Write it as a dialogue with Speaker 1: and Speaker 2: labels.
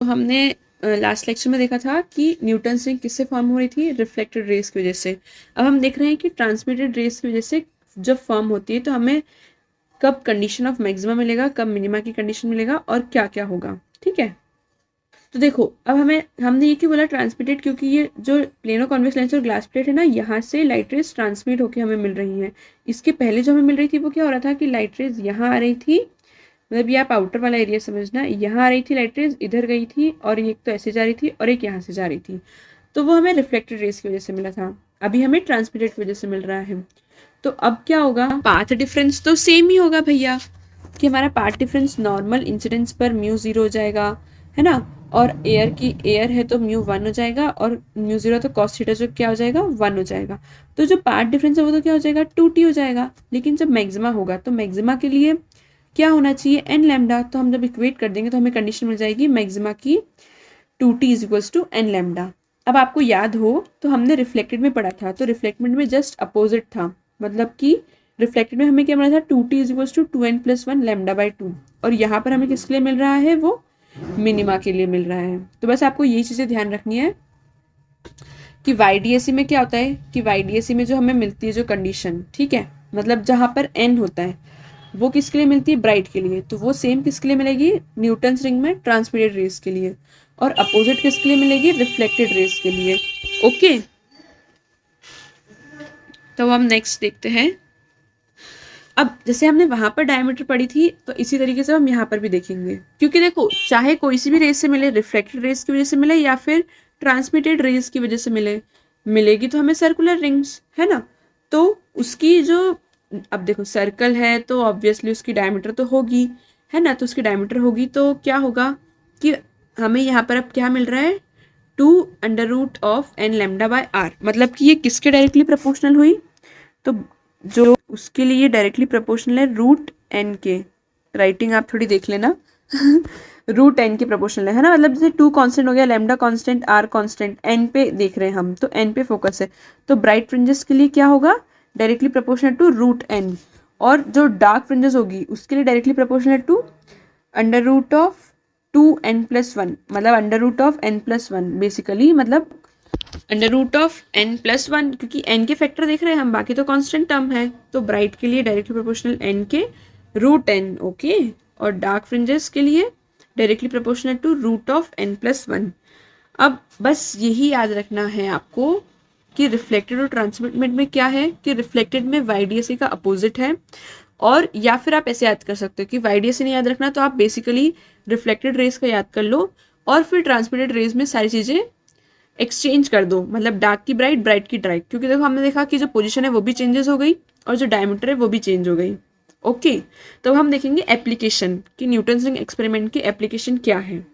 Speaker 1: तो हमने last lecture में देखा था कि न्यूटन रिंग किससे फॉर्म हो रही थी, रिफ्लेक्टेड रेज की वजह से। अब हम देख रहे हैं कि ट्रांसमिटेड रेज की वजह से जब फॉर्म होती है तो हमें कब कंडीशन ऑफ मैक्सिमा मिलेगा, कब मिनिमा की कंडीशन मिलेगा और क्या क्या होगा। ठीक है, तो देखो अब हमने ये क्यों बोला ट्रांसमिटेड, क्योंकि ये जो प्लेनो कॉन्वेक्स लेंस और ग्लास प्लेट है ना, यहाँ से लाइट रेज ट्रांसमिट होकर हमें मिल रही है। इसके पहले जो हमें मिल रही थी वो क्या हो रहा था कि लाइट रेज यहाँ आ रही थी, मतलब ये आप आउटर वाला एरिया समझना, यहाँ आ रही थी लाइट रेज, इधर गई थी और एक तो ऐसे जा रही थी और एक यहाँ से जा रही थी, तो वो हमें रिफ्लेक्टेड रेज की वजह से मिला था। अभी हमें ट्रांसमिटेड की वजह से मिल रहा है। तो अब क्या होगा, पाथ डिफरेंस तो सेम ही होगा भैया, कि हमारा पाथ डिफरेंस नॉर्मल इंसिडेंस पर म्यू 0 हो जाएगा, है ना। और एयर है तो म्यू 1 हो जाएगा, और म्यू 0 तो कॉस थीटा जो क्या हो जाएगा 1 हो जाएगा। तो जो पाथ डिफरेंस है वो तो क्या हो जाएगा 2t हो जाएगा। लेकिन जब मैक्सिमा होगा तो मैक्सिमा के लिए क्या होना चाहिए एन लैम्डा, तो हम जब इक्वेट कर देंगे तो हमें कंडीशन मिल जाएगी मैक्सिमा की 2t is equals to n lambda. अब आपको याद हो तो हमने रिफ्लेक्टेड में पढ़ा था, तो रिफ्लेक्टेड में जस्ट अपोजिट था, मतलब कि रिफ्लेक्टेड में हमें क्या मिला था 2t is equals to 2n+1 lambda by 2, और यहाँ पर हमें किसके लिए मिल रहा है, वो मिनिमा के लिए मिल रहा है। तो बस आपको यही चीज़ें ध्यान रखनी है कि YDAC में क्या होता है कि YDAC में जो हमें मिलती है जो कंडीशन, ठीक है, मतलब जहाँ पर n होता है वो किसके लिए मिलती है, ब्राइट के लिए, तो वो सेम किसके लिए मिलेगी न्यूटन्स रिंग में ट्रांसमिटेड रेज के लिए, और अपोजिट किसके लिए मिलेगी रिफ्लेक्टेड रेज के लिए। ओके, तो हम नेक्स्ट देखते हैं। अब जैसे हमने वहां पर डायमीटर पढ़ी थी तो इसी तरीके से हम यहाँ पर भी देखेंगे, क्योंकि देखो चाहे कोई सी भी रेज से मिले, रिफ्लेक्टेड रेज की वजह से मिले या फिर ट्रांसमिटेड रेज की वजह से मिलेगी तो हमें सर्कुलर रिंग्स, है ना। तो उसकी जो, अब देखो सर्कल है तो ऑब्वियसली उसकी डायमीटर तो होगी, है ना, तो उसकी डायमीटर होगी तो क्या होगा कि हमें यहाँ पर अब क्या मिल रहा है 2√n लैम्डा बाय r, मतलब कि ये किसके डायरेक्टली प्रोपोर्शनल हुई, तो जो उसके लिए डायरेक्टली प्रोपोर्शनल है √n के, राइटिंग आप थोड़ी देख लेना √n के प्रोपोर्शनल है ना, मतलब जैसे 2 कांस्टेंट हो गया, lambda constant, r constant, n पे देख रहे हैं हम तो n पे फोकस है, तो ब्राइट फ्रिंजेस के लिए क्या होगा डायरेक्टली प्रोपोर्शनल टू √n, और जो डार्क फ्रिंजेस होगी उसके लिए डायरेक्टली प्रोपोर्शनल टू √2n+1, मतलब √n+1 बेसिकली, मतलब √n+1, क्योंकि n के फैक्टर देख रहे हैं हम, बाकी तो कांस्टेंट टर्म है, तो ब्राइट के लिए डायरेक्टली प्रोपोर्शनल n के √n, ओके, और डार्क फ्रिंजेस के लिए डायरेक्टली प्रोपोर्शनल टू √n+1। अब बस यही याद रखना है आपको कि रिफ्लेक्टेड और ट्रांसमिटेड में क्या है कि रिफ्लेक्टेड में YDAC का अपोजिट है, और या फिर आप ऐसे याद कर सकते हो कि YDAC नहीं याद रखना तो आप बेसिकली रिफ्लेक्टेड रेज का याद कर लो, और फिर ट्रांसमिटेड रेज में सारी चीज़ें एक्सचेंज कर दो, मतलब डार्क की ब्राइट, ब्राइट की डार्क, क्योंकि देखो हमने देखा कि जो पोजीशन है वो भी चेंजेस हो गई और जो डायमीटर है वो भी चेंज हो गई। ओके, तो हम देखेंगे एप्लीकेशन कि न्यूटन रिंग एक्सपेरिमेंट की एप्लीकेशन क्या है।